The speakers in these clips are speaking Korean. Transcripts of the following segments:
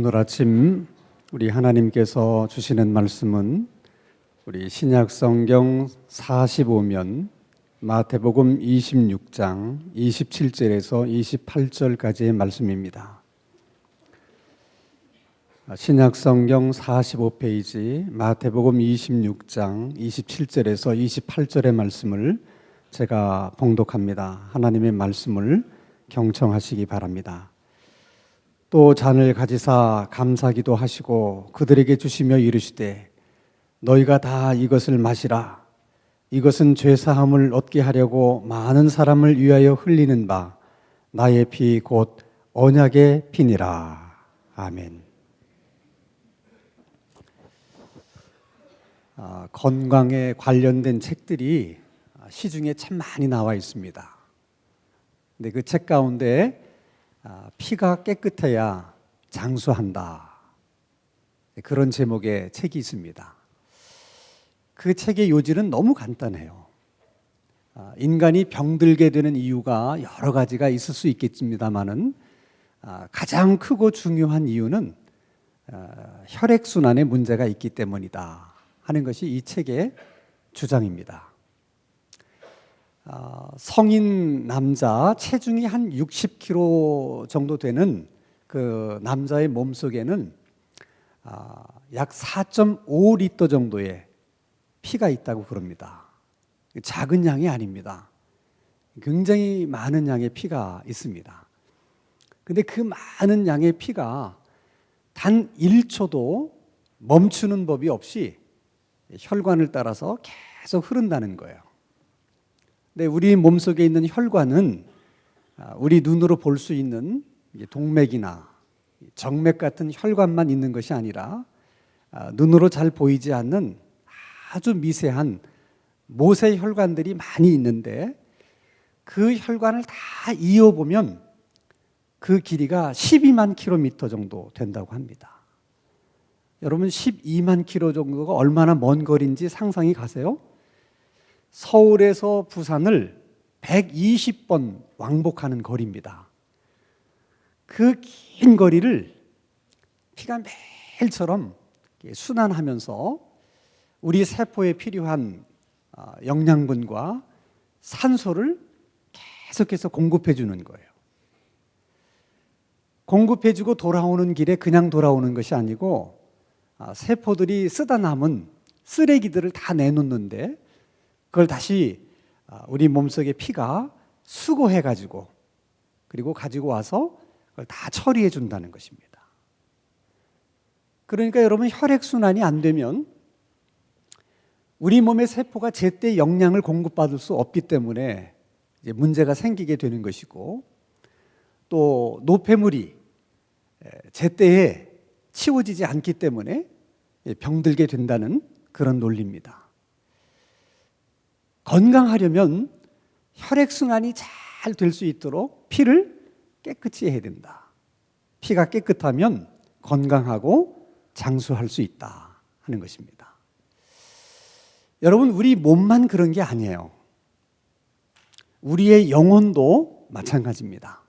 오늘 아침 우리 하나님께서 주시는 말씀은 우리 신약 성경 45면 마태복음 26장 27절에서 28절까지의 말씀입니다. 신약 성경 45페이지 마태복음 26장 27절에서 28절의 말씀을 제가 봉독합니다. 하나님의 말씀을 경청하시기 바랍니다. 또 잔을 가지사 감사기도 하시고 그들에게 주시며 이르시되 너희가 다 이것을 마시라. 이것은 죄사함을 얻게 하려고 많은 사람을 위하여 흘리는 바 나의 피 곧 언약의 피니라. 아멘. 건강에 관련된 책들이 시중에 참 많이 나와 있습니다. 근데 그 책 가운데 피가 깨끗해야 장수한다, 그런 제목의 책이 있습니다. 그 책의 요지는 너무 간단해요. 인간이 병들게 되는 이유가 여러 가지가 있을 수 있겠습니다만은 가장 크고 중요한 이유는 혈액순환에 문제가 있기 때문이다 하는 것이 이 책의 주장입니다. 성인 남자 체중이 한 60kg 정도 되는 그 남자의 몸속에는 약 4.5리터 정도의 피가 있다고 그럽니다. 작은 양이 아닙니다. 굉장히 많은 양의 피가 있습니다. 그런데 그 많은 양의 피가 단 1초도 멈추는 법이 없이 혈관을 따라서 계속 흐른다는 거예요. 근데 우리 몸속에 있는 혈관은 우리 눈으로 볼 수 있는 동맥이나 정맥 같은 혈관만 있는 것이 아니라 눈으로 잘 보이지 않는 아주 미세한 모세 혈관들이 많이 있는데 그 혈관을 다 이어보면 그 길이가 12만 킬로미터 정도 된다고 합니다. 여러분 12만 킬로 정도가 얼마나 먼 거리인지 상상이 가세요? 서울에서 부산을 120번 왕복하는 거리입니다. 그 긴 거리를 피가 매일처럼 순환하면서 우리 세포에 필요한 영양분과 산소를 계속해서 공급해 주는 거예요. 공급해 주고 돌아오는 길에 그냥 돌아오는 것이 아니고 세포들이 쓰다 남은 쓰레기들을 다 내놓는데 그걸 다시 우리 몸속의 피가 수거해가지고 그리고 가지고 와서 그걸 다 처리해 준다는 것입니다. 그러니까 여러분 혈액순환이 안 되면 우리 몸의 세포가 제때 영양을 공급받을 수 없기 때문에 이제 문제가 생기게 되는 것이고 또 노폐물이 제때에 치워지지 않기 때문에 병들게 된다는 그런 논리입니다. 건강하려면 혈액순환이 잘 될 수 있도록 피를 깨끗이 해야 된다. 피가 깨끗하면 건강하고 장수할 수 있다 하는 것입니다. 여러분 우리 몸만 그런 게 아니에요. 우리의 영혼도 마찬가지입니다.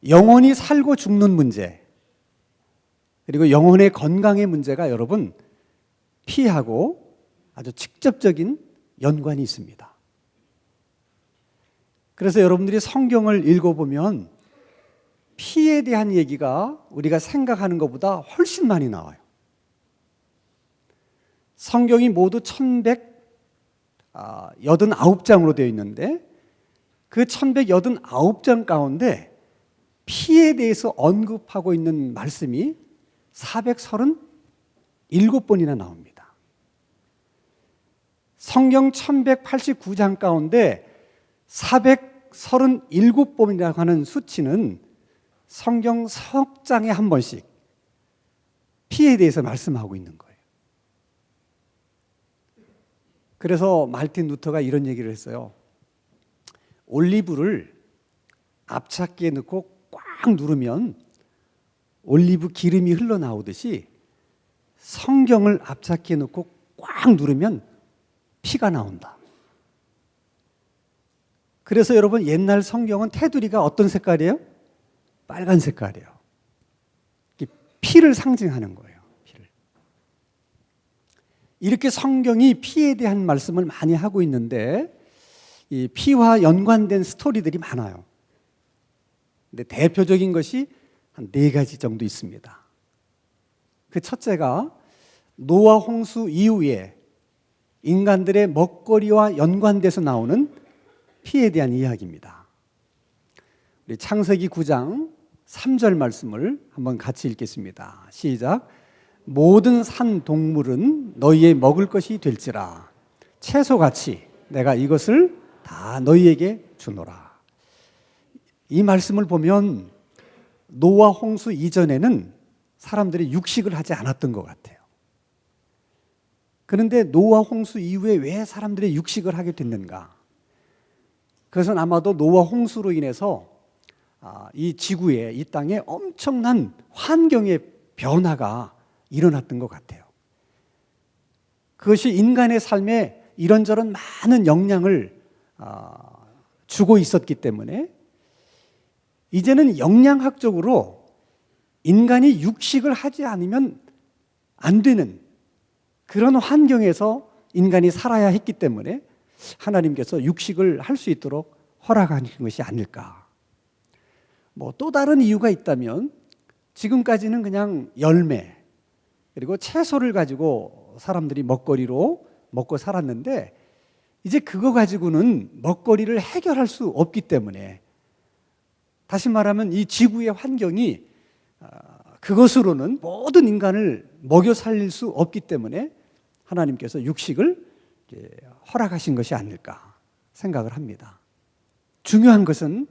영혼이 살고 죽는 문제 그리고 영혼의 건강의 문제가 여러분 피하고 아주 직접적인 연관이 있습니다. 그래서 여러분들이 성경을 읽어보면 피에 대한 얘기가 우리가 생각하는 것보다 훨씬 많이 나와요. 성경이 모두 1189장으로 되어 있는데 그 1189장 가운데 피에 대해서 언급하고 있는 말씀이 437번이나 나옵니다. 성경 1189장 가운데 437번이라고 하는 수치는 성경 석 장에 한 번씩 피에 대해서 말씀하고 있는 거예요. 그래서 말틴 루터가 이런 얘기를 했어요. 올리브를 앞찾기에 넣고 꽉 누르면 올리브 기름이 흘러나오듯이 성경을 앞찾기에 넣고 꽉 누르면 피가 나온다. 그래서 여러분 옛날 성경은 테두리가 어떤 색깔이에요? 빨간 색깔이에요. 피를 상징하는 거예요. 피를. 이렇게 성경이 피에 대한 말씀을 많이 하고 있는데 이 피와 연관된 스토리들이 많아요. 근데 대표적인 것이 한 4가지 정도 있습니다. 그 첫째가 노아 홍수 이후에 인간들의 먹거리와 연관돼서 나오는 피에 대한 이야기입니다. 우리 창세기 9장 3절 말씀을 한번 같이 읽겠습니다. 시작. 모든 산 동물은 너희의 먹을 것이 될지라 채소같이 내가 이것을 다 너희에게 주노라. 이 말씀을 보면 노아 홍수 이전에는 사람들이 육식을 하지 않았던 것 같아요. 그런데 노아 홍수 이후에 왜 사람들이 육식을 하게 됐는가? 그것은 아마도 노아 홍수로 인해서 이 지구에, 이 땅에 엄청난 환경의 변화가 일어났던 것 같아요. 그것이 인간의 삶에 이런저런 많은 영향을 주고 있었기 때문에 이제는 영양학적으로 인간이 육식을 하지 않으면 안 되는 그런 환경에서 인간이 살아야 했기 때문에 하나님께서 육식을 할 수 있도록 허락하신 것이 아닐까. 뭐 또 다른 이유가 있다면 지금까지는 그냥 열매 그리고 채소를 가지고 사람들이 먹거리로 먹고 살았는데 이제 그거 가지고는 먹거리를 해결할 수 없기 때문에 다시 말하면 이 지구의 환경이 그것으로는 모든 인간을 먹여 살릴 수 없기 때문에 하나님께서 육식을 허락하신 것이 아닐까 생각을 합니다. 중요한 것은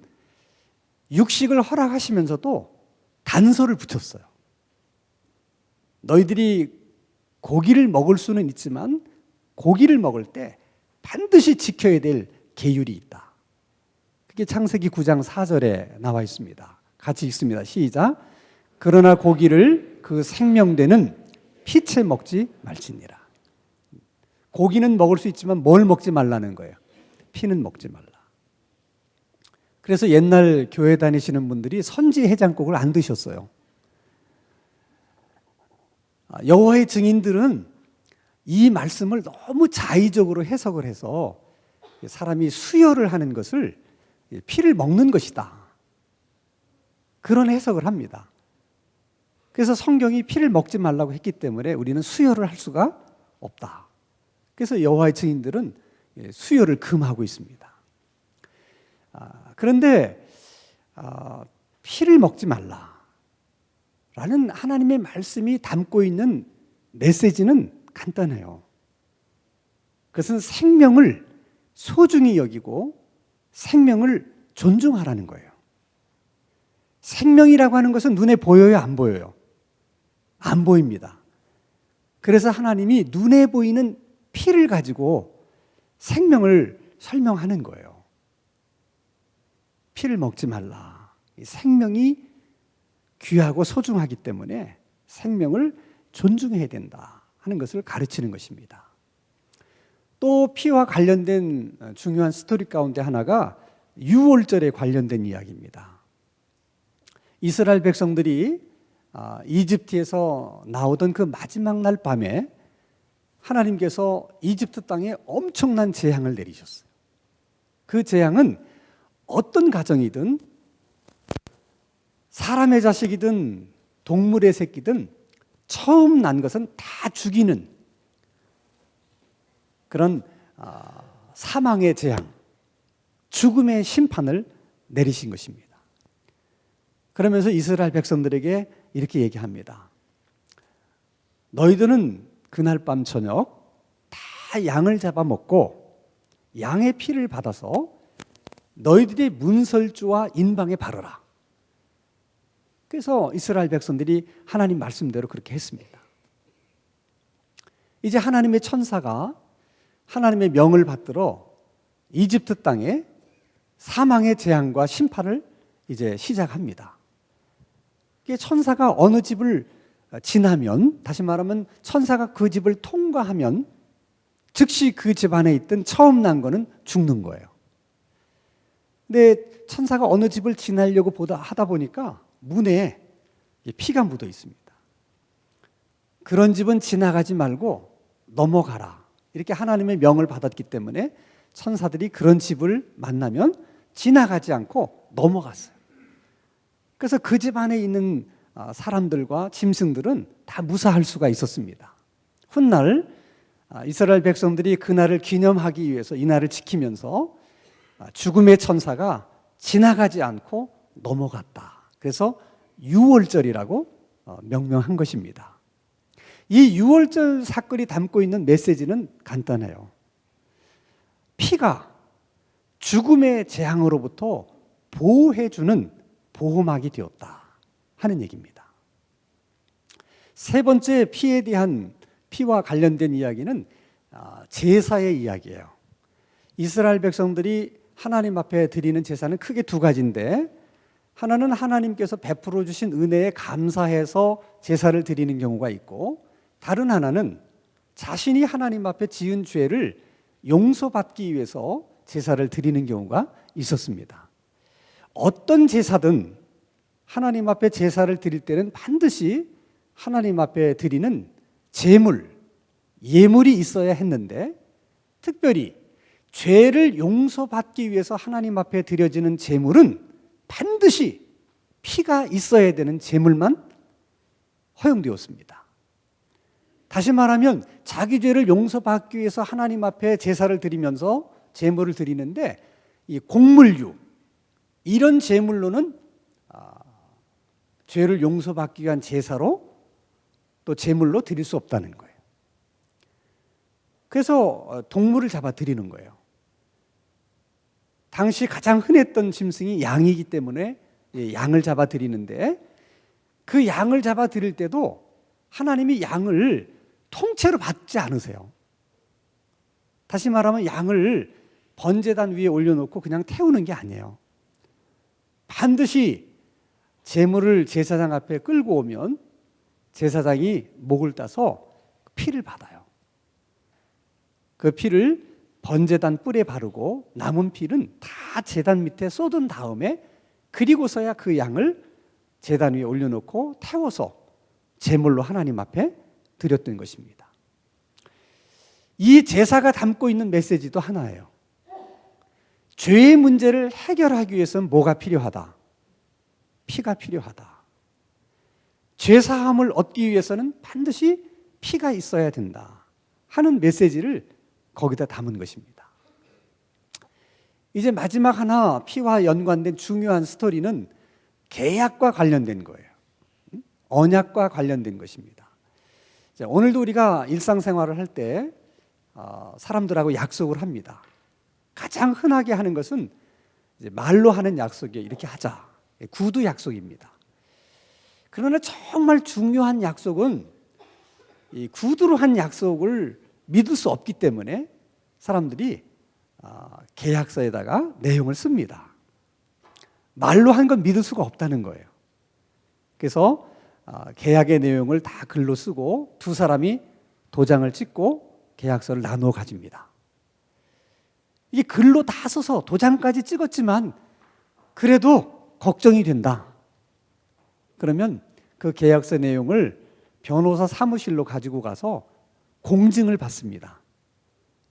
육식을 허락하시면서도 단서를 붙였어요. 너희들이 고기를 먹을 수는 있지만 고기를 먹을 때 반드시 지켜야 될 계율이 있다. 그게 창세기 9장 4절에 나와 있습니다. 같이 읽습니다. 시작. 그러나 고기를 그 생명되는 피채 먹지 말지니라. 고기는 먹을 수 있지만 뭘 먹지 말라는 거예요? 피는 먹지 말라. 그래서 옛날 교회 다니시는 분들이 선지 해장국을 안 드셨어요. 여호와의 증인들은 이 말씀을 너무 자의적으로 해석을 해서 사람이 수혈을 하는 것을 피를 먹는 것이다. 그런 해석을 합니다. 그래서 성경이 피를 먹지 말라고 했기 때문에 우리는 수혈을 할 수가 없다. 그래서 여호와의 증인들은 수혈을 금하고 있습니다. 그런데 피를 먹지 말라라는 하나님의 말씀이 담고 있는 메시지는 간단해요. 그것은 생명을 소중히 여기고 생명을 존중하라는 거예요. 생명이라고 하는 것은 눈에 보여요, 안 보여요? 안 보입니다. 그래서 하나님이 눈에 보이는 피를 가지고 생명을 설명하는 거예요. 피를 먹지 말라. 생명이 귀하고 소중하기 때문에 생명을 존중해야 된다 하는 것을 가르치는 것입니다. 또 피와 관련된 중요한 스토리 가운데 하나가 유월절에 관련된 이야기입니다. 이스라엘 백성들이 이집트에서 나오던 그 마지막 날 밤에 하나님께서 이집트 땅에 엄청난 재앙을 내리셨어요. 그 재앙은 어떤 가정이든 사람의 자식이든 동물의 새끼든 처음 난 것은 다 죽이는 그런 사망의 재앙, 죽음의 심판을 내리신 것입니다. 그러면서 이스라엘 백성들에게 이렇게 얘기합니다. 너희들은 그날 밤 저녁 다 양을 잡아먹고 양의 피를 받아서 너희들의 문설주와 인방에 바르라. 그래서 이스라엘 백성들이 하나님 말씀대로 그렇게 했습니다. 이제 하나님의 천사가 하나님의 명을 받들어 이집트 땅에 사망의 재앙과 심판을 이제 시작합니다. 천사가 어느 집을 지나면, 다시 말하면 천사가 그 집을 통과하면 즉시 그 집 안에 있던 처음 난 거는 죽는 거예요. 근데 천사가 어느 집을 지나려고 하다 보니까 문에 피가 묻어 있습니다. 그런 집은 지나가지 말고 넘어가라. 이렇게 하나님의 명을 받았기 때문에 천사들이 그런 집을 만나면 지나가지 않고 넘어갔어요. 그래서 그 집 안에 있는 사람들과 짐승들은 다 무사할 수가 있었습니다. 훗날 이스라엘 백성들이 그날을 기념하기 위해서 이 날을 지키면서 죽음의 천사가 지나가지 않고 넘어갔다. 그래서 유월절이라고 명명한 것입니다. 이 유월절 사건이 담고 있는 메시지는 간단해요. 피가 죽음의 재앙으로부터 보호해주는 보호막이 되었다 하는 얘기입니다. 세 번째 피에 대한 피와 관련된 이야기는 제사의 이야기예요. 이스라엘 백성들이 하나님 앞에 드리는 제사는 크게 두 가지인데, 하나는 하나님께서 베풀어 주신 은혜에 감사해서 제사를 드리는 경우가 있고, 다른 하나는 자신이 하나님 앞에 지은 죄를 용서받기 위해서 제사를 드리는 경우가 있었습니다. 어떤 제사든 하나님 앞에 제사를 드릴 때는 반드시 하나님 앞에 드리는 제물, 예물이 있어야 했는데, 특별히 죄를 용서받기 위해서 하나님 앞에 드려지는 제물은 반드시 피가 있어야 되는 제물만 허용되었습니다. 다시 말하면 자기 죄를 용서받기 위해서 하나님 앞에 제사를 드리면서 제물을 드리는데, 이 곡물류 이런 제물로는 죄를 용서받기 위한 제사로 또 제물로 드릴 수 없다는 거예요. 그래서 동물을 잡아 드리는 거예요. 당시 가장 흔했던 짐승이 양이기 때문에 양을 잡아 드리는데, 그 양을 잡아 드릴 때도 하나님이 양을 통째로 받지 않으세요. 다시 말하면 양을 번제단 위에 올려놓고 그냥 태우는 게 아니에요. 반드시 제물을 제사장 앞에 끌고 오면 제사장이 목을 따서 피를 받아요. 그 피를 번제단 뿔에 바르고 남은 피는 다 제단 밑에 쏟은 다음에, 그리고서야 그 양을 제단 위에 올려놓고 태워서 제물로 하나님 앞에 드렸던 것입니다. 이 제사가 담고 있는 메시지도 하나예요. 죄의 문제를 해결하기 위해서는 뭐가 필요하다? 피가 필요하다. 죄사함을 얻기 위해서는 반드시 피가 있어야 된다 하는 메시지를 거기다 담은 것입니다. 이제 마지막 하나 피와 연관된 중요한 스토리는 계약과 관련된 거예요. 언약과 관련된 것입니다. 오늘도 우리가 일상생활을 할 때 사람들하고 약속을 합니다. 가장 흔하게 하는 것은 이제 말로 하는 약속에 이렇게 하자, 구두 약속입니다. 그러나 정말 중요한 약속은 이 구두로 한 약속을 믿을 수 없기 때문에 사람들이 계약서에다가 내용을 씁니다. 말로 한 건 믿을 수가 없다는 거예요. 그래서 계약의 내용을 다 글로 쓰고 두 사람이 도장을 찍고 계약서를 나누어 가집니다. 이게 글로 다 써서 도장까지 찍었지만 그래도 걱정이 된다. 그러면 그 계약서 내용을 변호사 사무실로 가지고 가서 공증을 받습니다.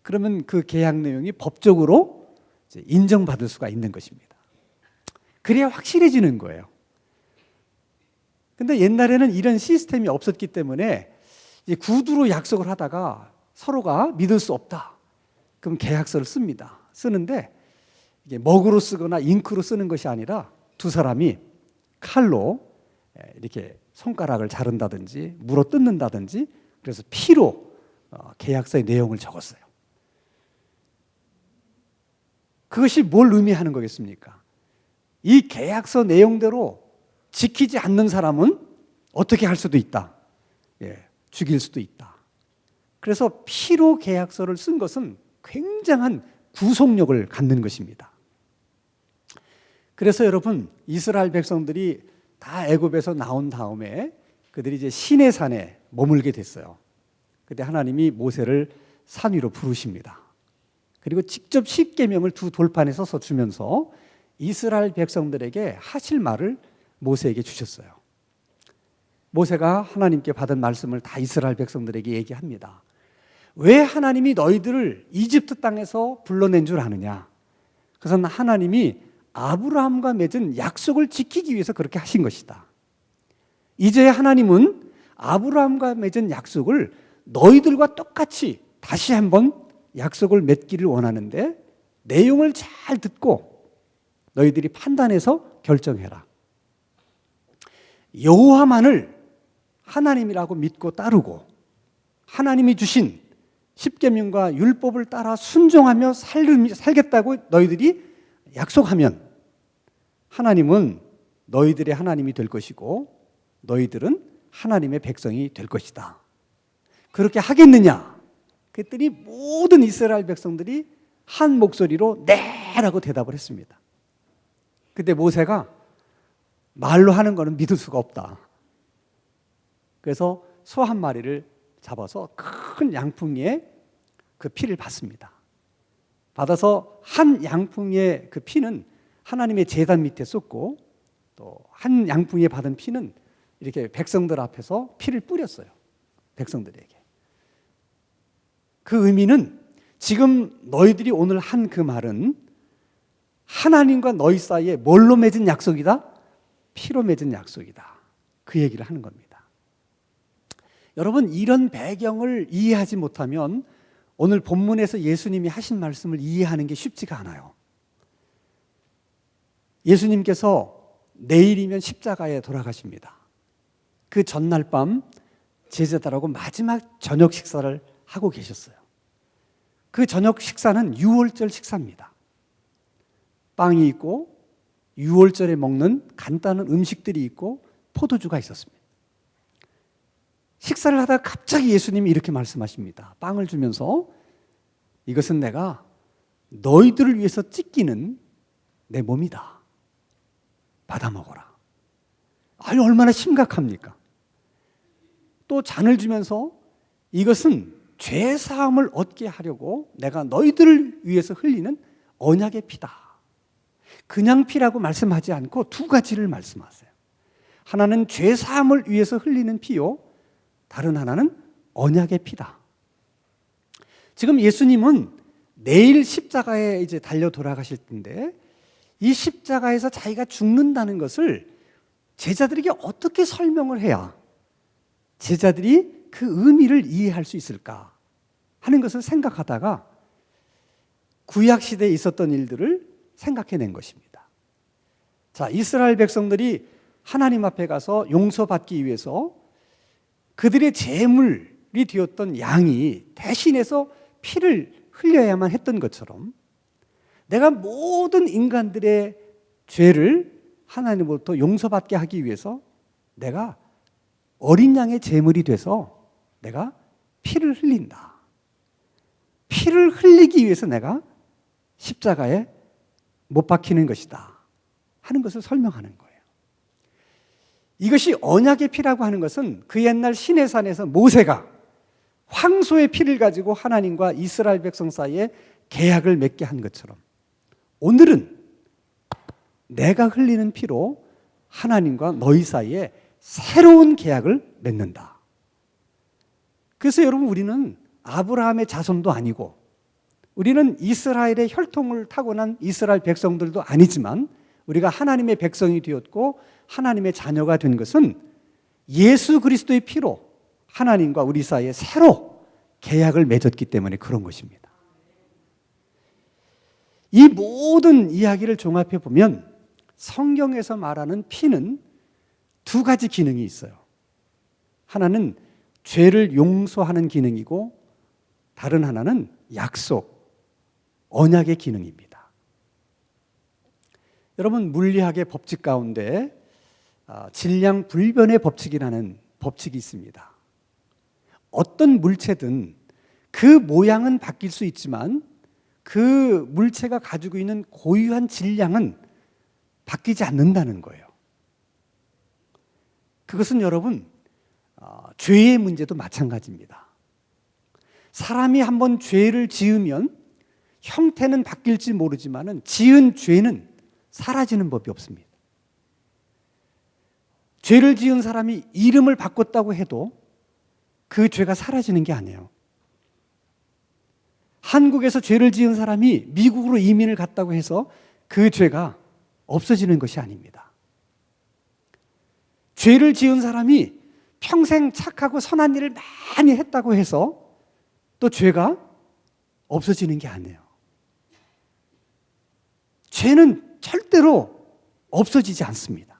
그러면 그 계약 내용이 법적으로 이제 인정받을 수가 있는 것입니다. 그래야 확실해지는 거예요. 근데 옛날에는 이런 시스템이 없었기 때문에 이제 구두로 약속을 하다가 서로가 믿을 수 없다. 그럼 계약서를 씁니다. 쓰는데 이게 먹으로 쓰거나 잉크로 쓰는 것이 아니라 두 사람이 칼로 이렇게 손가락을 자른다든지 물어 뜯는다든지, 그래서 피로 계약서의 내용을 적었어요. 그것이 뭘 의미하는 거겠습니까? 이 계약서 내용대로 지키지 않는 사람은 어떻게 할 수도 있다. 죽일 수도 있다. 그래서 피로 계약서를 쓴 것은 굉장한 구속력을 갖는 것입니다. 그래서 여러분, 이스라엘 백성들이 다 애굽에서 나온 다음에 그들이 이제 시내산에 머물게 됐어요. 그때 하나님이 모세를 산 위로 부르십니다. 그리고 직접 십계명을 두 돌판에 써서 주면서 이스라엘 백성들에게 하실 말을 모세에게 주셨어요. 모세가 하나님께 받은 말씀을 다 이스라엘 백성들에게 얘기합니다. 왜 하나님이 너희들을 이집트 땅에서 불러낸 줄 아느냐? 그것은 하나님이 아브라함과 맺은 약속을 지키기 위해서 그렇게 하신 것이다. 이제 하나님은 아브라함과 맺은 약속을 너희들과 똑같이 다시 한번 약속을 맺기를 원하는데 내용을 잘 듣고 너희들이 판단해서 결정해라. 여호와만을 하나님이라고 믿고 따르고 하나님이 주신 십계명과 율법을 따라 순종하며 살겠다고 너희들이 약속하면 하나님은 너희들의 하나님이 될 것이고 너희들은 하나님의 백성이 될 것이다. 그렇게 하겠느냐? 그랬더니 모든 이스라엘 백성들이 한 목소리로 네라고 대답을 했습니다. 그때 모세가 말로 하는 거는 믿을 수가 없다. 그래서 소 한 마리를 잡아서 큰 양풍에 그 피를 받습니다. 받아서 한 양풍의 그 피는 하나님의 제단 밑에 쏟고 또 한 양풍에 받은 피는 이렇게 백성들 앞에서 피를 뿌렸어요. 백성들에게. 그 의미는 지금 너희들이 오늘 한 그 말은 하나님과 너희 사이에 뭘로 맺은 약속이다? 피로 맺은 약속이다. 그 얘기를 하는 겁니다. 여러분, 이런 배경을 이해하지 못하면 오늘 본문에서 예수님이 하신 말씀을 이해하는 게 쉽지가 않아요. 예수님께서 내일이면 십자가에 돌아가십니다. 그 전날 밤 제자들하고 마지막 저녁 식사를 하고 계셨어요. 그 저녁 식사는 유월절 식사입니다. 빵이 있고 유월절에 먹는 간단한 음식들이 있고 포도주가 있었습니다. 식사를 하다가 갑자기 예수님이 이렇게 말씀하십니다. 빵을 주면서 이것은 내가 너희들을 위해서 찢기는 내 몸이다. 받아 먹어라. 아니, 얼마나 심각합니까? 또 잔을 주면서 이것은 죄 사함을 얻게 하려고 내가 너희들을 위해서 흘리는 언약의 피다. 그냥 피라고 말씀하지 않고 두 가지를 말씀하세요. 하나는 죄 사함을 위해서 흘리는 피요, 다른 하나는 언약의 피다. 지금 예수님은 내일 십자가에 이제 달려 돌아가실 텐데 이 십자가에서 자기가 죽는다는 것을 제자들에게 어떻게 설명을 해야 제자들이 그 의미를 이해할 수 있을까 하는 것을 생각하다가 구약 시대에 있었던 일들을 생각해낸 것입니다. 자, 이스라엘 백성들이 하나님 앞에 가서 용서받기 위해서 그들의 제물이 되었던 양이 대신해서 피를 흘려야만 했던 것처럼 내가 모든 인간들의 죄를 하나님으로부터 용서받게 하기 위해서 내가 어린 양의 제물이 돼서 내가 피를 흘린다. 피를 흘리기 위해서 내가 십자가에 못 박히는 것이다 하는 것을 설명하는 거예요. 이것이 언약의 피라고 하는 것은 그 옛날 시내산에서 모세가 황소의 피를 가지고 하나님과 이스라엘 백성 사이에 계약을 맺게 한 것처럼 오늘은 내가 흘리는 피로 하나님과 너희 사이에 새로운 계약을 맺는다. 그래서 여러분, 우리는 아브라함의 자손도 아니고 우리는 이스라엘의 혈통을 타고난 이스라엘 백성들도 아니지만 우리가 하나님의 백성이 되었고 하나님의 자녀가 된 것은 예수 그리스도의 피로 하나님과 우리 사이에 새로 계약을 맺었기 때문에 그런 것입니다. 이 모든 이야기를 종합해 보면 성경에서 말하는 피는 두 가지 기능이 있어요. 하나는 죄를 용서하는 기능이고 다른 하나는 약속, 언약의 기능입니다. 여러분, 물리학의 법칙 가운데 질량불변의 법칙이라는 법칙이 있습니다. 어떤 물체든 그 모양은 바뀔 수 있지만 그 물체가 가지고 있는 고유한 질량은 바뀌지 않는다는 거예요. 그것은 여러분, 죄의 문제도 마찬가지입니다. 사람이 한번 죄를 지으면 형태는 바뀔지 모르지만 지은 죄는 사라지는 법이 없습니다. 죄를 지은 사람이 이름을 바꿨다고 해도 그 죄가 사라지는 게 아니에요. 한국에서 죄를 지은 사람이 미국으로 이민을 갔다고 해서 그 죄가 없어지는 것이 아닙니다. 죄를 지은 사람이 평생 착하고 선한 일을 많이 했다고 해서 또 죄가 없어지는 게 아니에요. 죄는 절대로 없어지지 않습니다.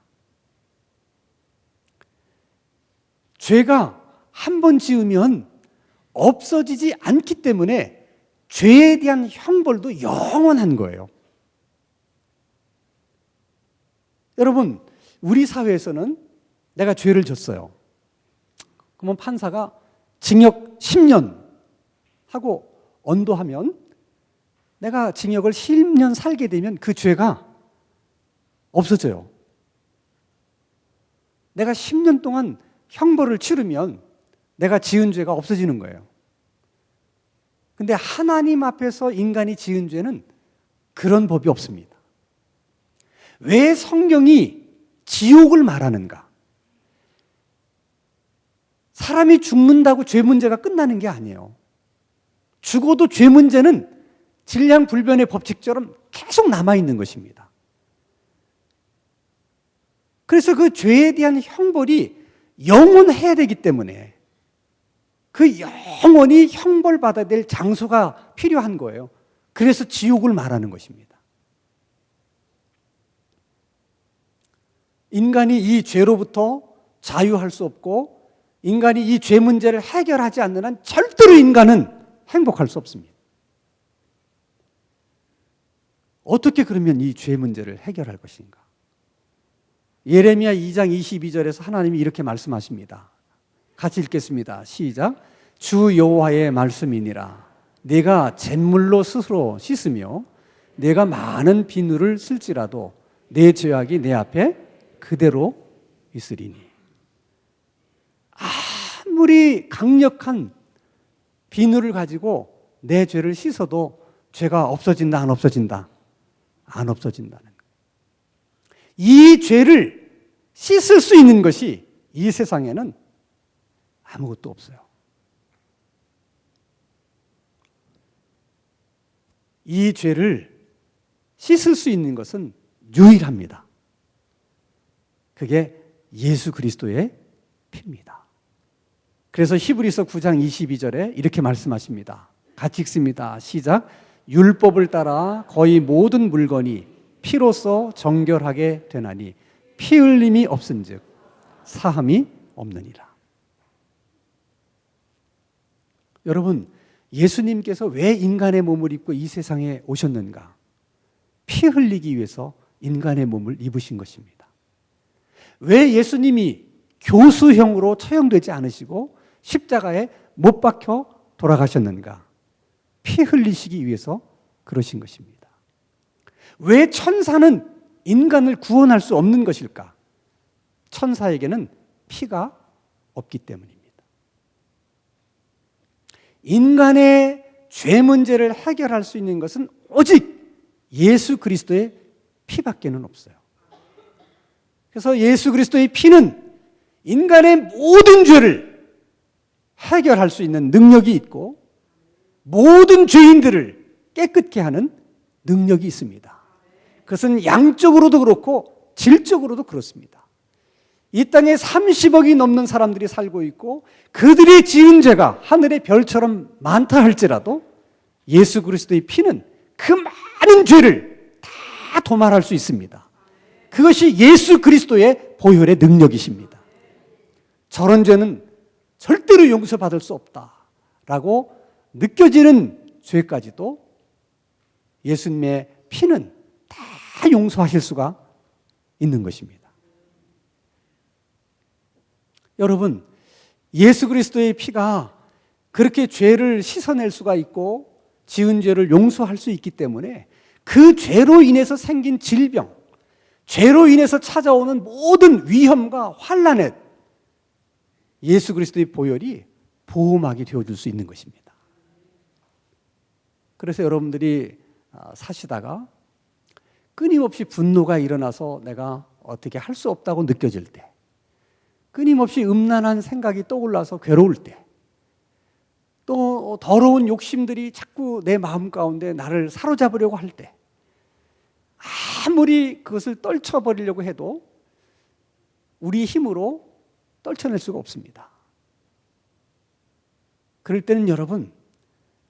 죄가 한 번 지으면 없어지지 않기 때문에 죄에 대한 형벌도 영원한 거예요. 여러분, 우리 사회에서는 내가 죄를 졌어요. 그러면 판사가 징역 10년 하고 언도하면 내가 징역을 10년 살게 되면 그 죄가 없어져요. 내가 10년 동안 형벌을 치르면 내가 지은 죄가 없어지는 거예요. 근데 하나님 앞에서 인간이 지은 죄는 그런 법이 없습니다. 왜 성경이 지옥을 말하는가? 사람이 죽는다고 죄 문제가 끝나는 게 아니에요. 죽어도 죄 문제는 질량불변의 법칙처럼 계속 남아있는 것입니다. 그래서 그 죄에 대한 형벌이 영원해야 되기 때문에 그 영원히 형벌받아야 될 장소가 필요한 거예요. 그래서 지옥을 말하는 것입니다. 인간이 이 죄로부터 자유할 수 없고 인간이 이 죄 문제를 해결하지 않는 한 절대로 인간은 행복할 수 없습니다. 어떻게 그러면 이 죄 문제를 해결할 것인가? 예레미야 2장 22절에서 하나님이 이렇게 말씀하십니다. 같이 읽겠습니다. 시작. 주 여호와의 말씀이니라. 내가 잿물로 스스로 씻으며 내가 많은 비누를 쓸지라도 내 죄악이 내 앞에 그대로 있으리니. 아무리 강력한 비누를 가지고 내 죄를 씻어도 죄가 없어진다, 안 없어진다? 안 없어진다는 거예요. 이 죄를 씻을 수 있는 것이 이 세상에는 아무것도 없어요. 이 죄를 씻을 수 있는 것은 유일합니다. 그게 예수 그리스도의 피입니다. 그래서 히브리서 9장 22절에 이렇게 말씀하십니다. 같이 읽습니다. 시작. 율법을 따라 거의 모든 물건이 피로써 정결하게 되나니 피 흘림이 없은즉 사함이 없느니라. 여러분, 예수님께서 왜 인간의 몸을 입고 이 세상에 오셨는가? 피 흘리기 위해서 인간의 몸을 입으신 것입니다. 왜 예수님이 교수형으로 처형되지 않으시고 십자가에 못 박혀 돌아가셨는가? 피 흘리시기 위해서 그러신 것입니다. 왜 천사는 인간을 구원할 수 없는 것일까? 천사에게는 피가 없기 때문입니다. 인간의 죄 문제를 해결할 수 있는 것은 오직 예수 그리스도의 피밖에는 없어요. 그래서 예수 그리스도의 피는 인간의 모든 죄를 해결할 수 있는 능력이 있고 모든 죄인들을 깨끗게 하는 능력이 있습니다. 그것은 양적으로도 그렇고 질적으로도 그렇습니다. 이 땅에 30억이 넘는 사람들이 살고 있고 그들이 지은 죄가 하늘의 별처럼 많다 할지라도 예수 그리스도의 피는 그 많은 죄를 다 도말할 수 있습니다. 그것이 예수 그리스도의 보혈의 능력이십니다. 저런 죄는 절대로 용서받을 수 없다라고 느껴지는 죄까지도 예수님의 피는 다 용서하실 수가 있는 것입니다. 여러분, 예수 그리스도의 피가 그렇게 죄를 씻어낼 수가 있고 지은 죄를 용서할 수 있기 때문에 그 죄로 인해서 생긴 질병, 죄로 인해서 찾아오는 모든 위험과 환난에 예수 그리스도의 보혈이 보호막이 되어줄 수 있는 것입니다. 그래서 여러분들이 사시다가 끊임없이 분노가 일어나서 내가 어떻게 할 수 없다고 느껴질 때 끊임없이 음란한 생각이 떠올라서 괴로울 때, 또 더러운 욕심들이 자꾸 내 마음 가운데 나를 사로잡으려고 할 때, 아무리 그것을 떨쳐버리려고 해도 우리 힘으로 떨쳐낼 수가 없습니다. 그럴 때는 여러분,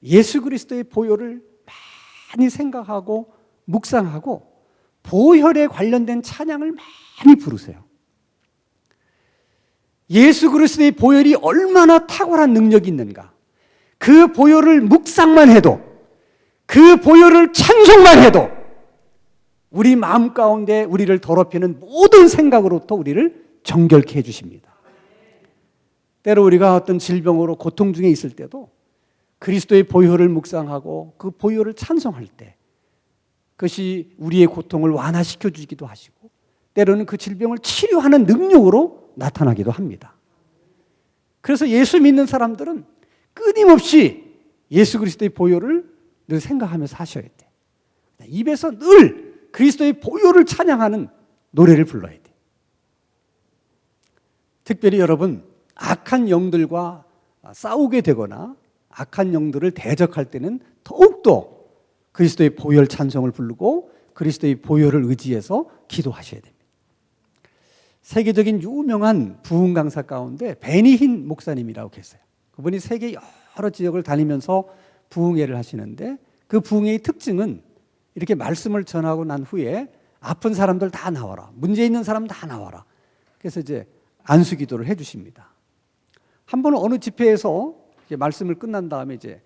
예수 그리스도의 보혈을 많이 생각하고 묵상하고 보혈에 관련된 찬양을 많이 부르세요. 예수 그리스도의 보혈이 얼마나 탁월한 능력이 있는가, 그 보혈을 묵상만 해도, 그 보혈을 찬송만 해도 우리 마음 가운데 우리를 더럽히는 모든 생각으로부터 우리를 정결케 해주십니다. 때로 우리가 어떤 질병으로 고통 중에 있을 때도 그리스도의 보혈을 묵상하고 그 보혈을 찬송할 때 그것이 우리의 고통을 완화시켜 주기도 하시고, 때로는 그 질병을 치료하는 능력으로 나타나기도 합니다. 그래서 예수 믿는 사람들은 끊임없이 예수 그리스도의 보혈을 늘 생각하면서 하셔야 돼. 입에서 늘 그리스도의 보혈을 찬양하는 노래를 불러야 돼. 특별히 여러분, 악한 영들과 싸우게 되거나 악한 영들을 대적할 때는 더욱더 그리스도의 보혈 찬송을 부르고 그리스도의 보혈을 의지해서 기도하셔야 됩니다. 세계적인 유명한 부흥 강사 가운데 베니힌 목사님이라고 계세요. 그분이 세계 여러 지역을 다니면서 부흥회를 하시는데, 그 부흥회의 특징은 이렇게 말씀을 전하고 난 후에 아픈 사람들 다 나와라, 문제 있는 사람 다 나와라. 그래서 이제 안수 기도를 해 주십니다. 한 번은 어느 집회에서 이제 말씀을 끝난 다음에 이제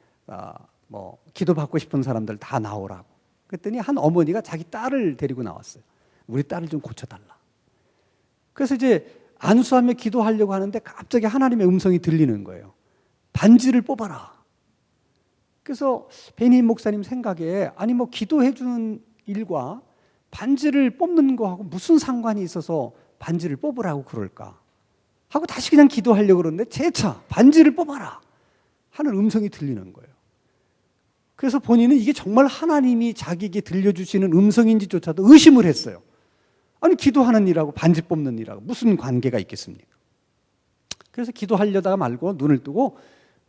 기도 받고 싶은 사람들 다 나오라고. 그랬더니 한 어머니가 자기 딸을 데리고 나왔어요. 우리 딸을 좀 고쳐달라. 그래서 이제 안수하며 기도하려고 하는데 갑자기 하나님의 음성이 들리는 거예요. 반지를 뽑아라. 그래서 베니힌 목사님 생각에, 아니 뭐 기도해 주는 일과 반지를 뽑는 거하고 무슨 상관이 있어서 반지를 뽑으라고 그럴까 하고 다시 그냥 기도하려고 그러는데 재차 반지를 뽑아라 하는 음성이 들리는 거예요. 그래서 본인은 이게 정말 하나님이 자기에게 들려주시는 음성인지조차도 의심을 했어요. 아니 기도하는 일하고 반지 뽑는 일하고 무슨 관계가 있겠습니까? 그래서 기도하려다가 말고 눈을 뜨고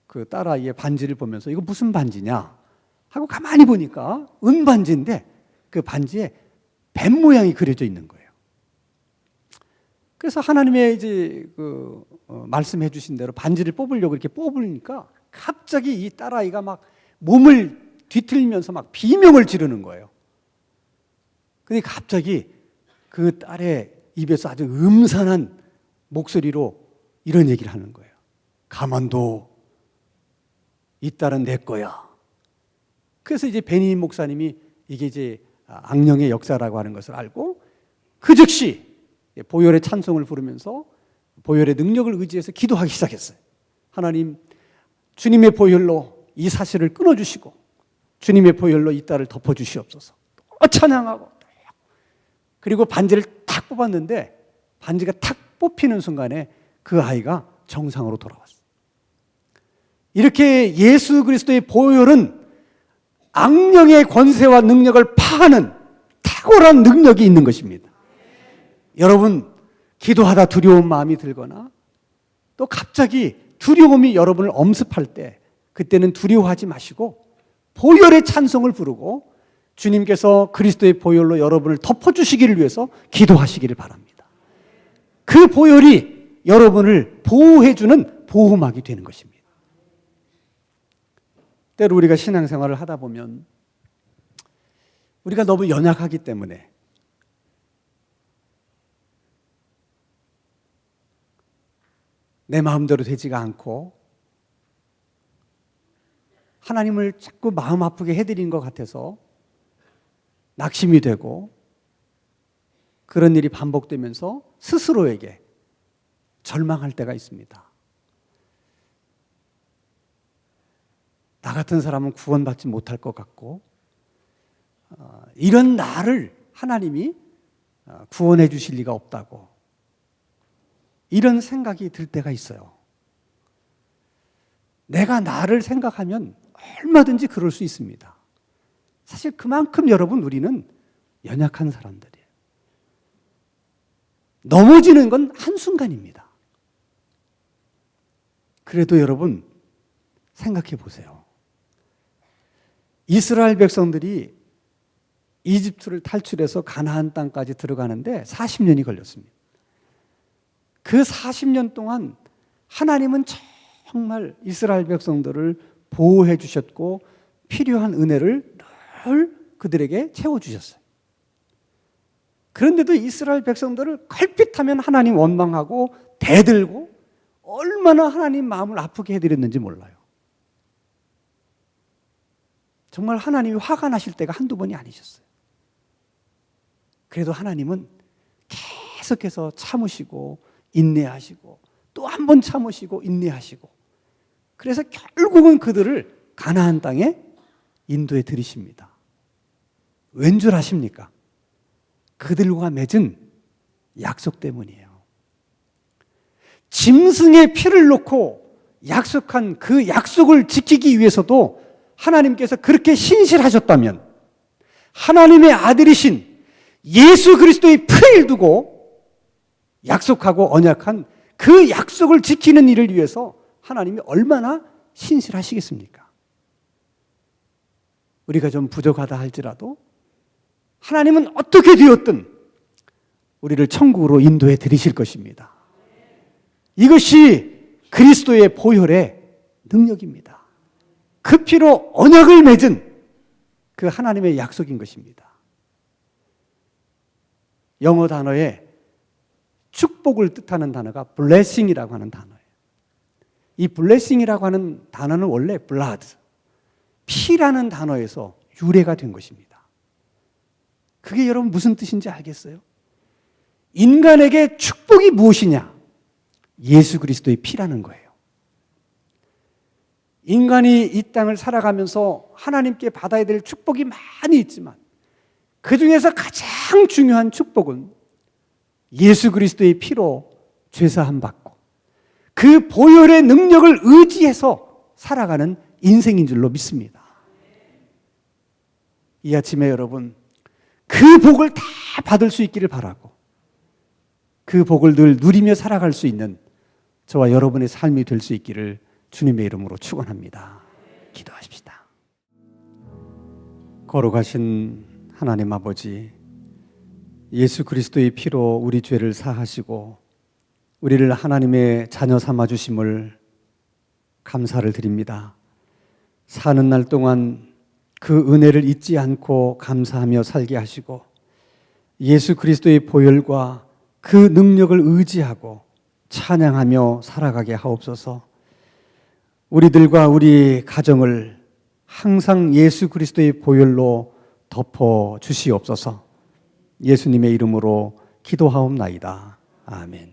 그 딸아이의 반지를 보면서 이거 무슨 반지냐 하고 가만히 보니까 은반지인데 그 반지에 뱀 모양이 그려져 있는 거예요. 그래서 하나님의 이제 말씀해 주신 대로 반지를 뽑으려고 이렇게 뽑으니까 갑자기 이 딸아이가 막 몸을 뒤틀면서 막 비명을 지르는 거예요. 근데 갑자기 그 딸의 입에서 아주 음산한 목소리로 이런 얘기를 하는 거예요. 가만둬. 이 딸은 내 거야. 그래서 이제 베니힌 목사님이 이게 이제 악령의 역사라고 하는 것을 알고 그 즉시 보혈의 찬송을 부르면서 보혈의 능력을 의지해서 기도하기 시작했어요. 하나님, 주님의 보혈로 이 사실을 끊어주시고 주님의 보혈로 이 딸을 덮어주시옵소서. 또 찬양하고, 그리고 반지를 탁 뽑았는데 반지가 탁 뽑히는 순간에 그 아이가 정상으로 돌아왔어요. 이렇게 예수 그리스도의 보혈은 악령의 권세와 능력을 파하는 탁월한 능력이 있는 것입니다. 여러분, 기도하다 두려운 마음이 들거나 또 갑자기 두려움이 여러분을 엄습할 때, 그때는 두려워하지 마시고 보혈의 찬송을 부르고 주님께서 그리스도의 보혈로 여러분을 덮어주시기를 위해서 기도하시기를 바랍니다. 그 보혈이 여러분을 보호해주는 보호막이 되는 것입니다. 때로 우리가 신앙생활을 하다 보면 우리가 너무 연약하기 때문에 내 마음대로 되지가 않고 하나님을 자꾸 마음 아프게 해드린 것 같아서 낙심이 되고 그런 일이 반복되면서 스스로에게 절망할 때가 있습니다. 나 같은 사람은 구원받지 못할 것 같고 이런 나를 하나님이 구원해 주실 리가 없다고, 이런 생각이 들 때가 있어요. 내가 나를 생각하면 얼마든지 그럴 수 있습니다. 사실 그만큼 여러분, 우리는 연약한 사람들이에요. 넘어지는 건 한순간입니다. 그래도 여러분 생각해 보세요. 이스라엘 백성들이 이집트를 탈출해서 가나안 땅까지 들어가는데 40년이 걸렸습니다. 그 40년 동안 하나님은 정말 이스라엘 백성들을 보호해 주셨고 필요한 은혜를 늘 그들에게 채워주셨어요. 그런데도 이스라엘 백성들을 걸핏하면 하나님 원망하고 대들고 얼마나 하나님 마음을 아프게 해드렸는지 몰라요. 정말 하나님이 화가 나실 때가 한두 번이 아니셨어요. 그래도 하나님은 계속해서 참으시고 인내하시고 또 한 번 참으시고 인내하시고 그래서 결국은 그들을 가나안 땅에 인도해 들이십니다. 왠 줄 아십니까? 그들과 맺은 약속 때문이에요. 짐승의 피를 놓고 약속한 그 약속을 지키기 위해서도 하나님께서 그렇게 신실하셨다면 하나님의 아들이신 예수 그리스도의 피를 두고 약속하고 언약한 그 약속을 지키는 일을 위해서 하나님이 얼마나 신실하시겠습니까? 우리가 좀 부족하다 할지라도 하나님은 어떻게 되었든 우리를 천국으로 인도해 드리실 것입니다. 이것이 그리스도의 보혈의 능력입니다. 그 피로 언약을 맺은 그 하나님의 약속인 것입니다. 영어 단어에 축복을 뜻하는 단어가 blessing이라고 하는 단어예요. 이 blessing이라고 하는 단어는 원래 blood, 피라는 단어에서 유래가 된 것입니다. 그게 여러분 무슨 뜻인지 알겠어요? 인간에게 축복이 무엇이냐? 예수 그리스도의 피라는 거예요. 인간이 이 땅을 살아가면서 하나님께 받아야 될 축복이 많이 있지만 그 중에서 가장 중요한 축복은 예수 그리스도의 피로 죄사함 받고 그 보혈의 능력을 의지해서 살아가는 인생인 줄로 믿습니다. 이 아침에 여러분 그 복을 다 받을 수 있기를 바라고 그 복을 늘 누리며 살아갈 수 있는 저와 여러분의 삶이 될 수 있기를 주님의 이름으로 축원합니다. 기도하십시다. 거룩하신 하나님 아버지, 예수 그리스도의 피로 우리 죄를 사하시고 우리를 하나님의 자녀 삼아 주심을 감사를 드립니다. 사는 날 동안 그 은혜를 잊지 않고 감사하며 살게 하시고 예수 그리스도의 보혈과 그 능력을 의지하고 찬양하며 살아가게 하옵소서. 우리들과 우리 가정을 항상 예수 그리스도의 보혈로 덮어 주시옵소서. 예수님의 이름으로 기도하옵나이다. 아멘.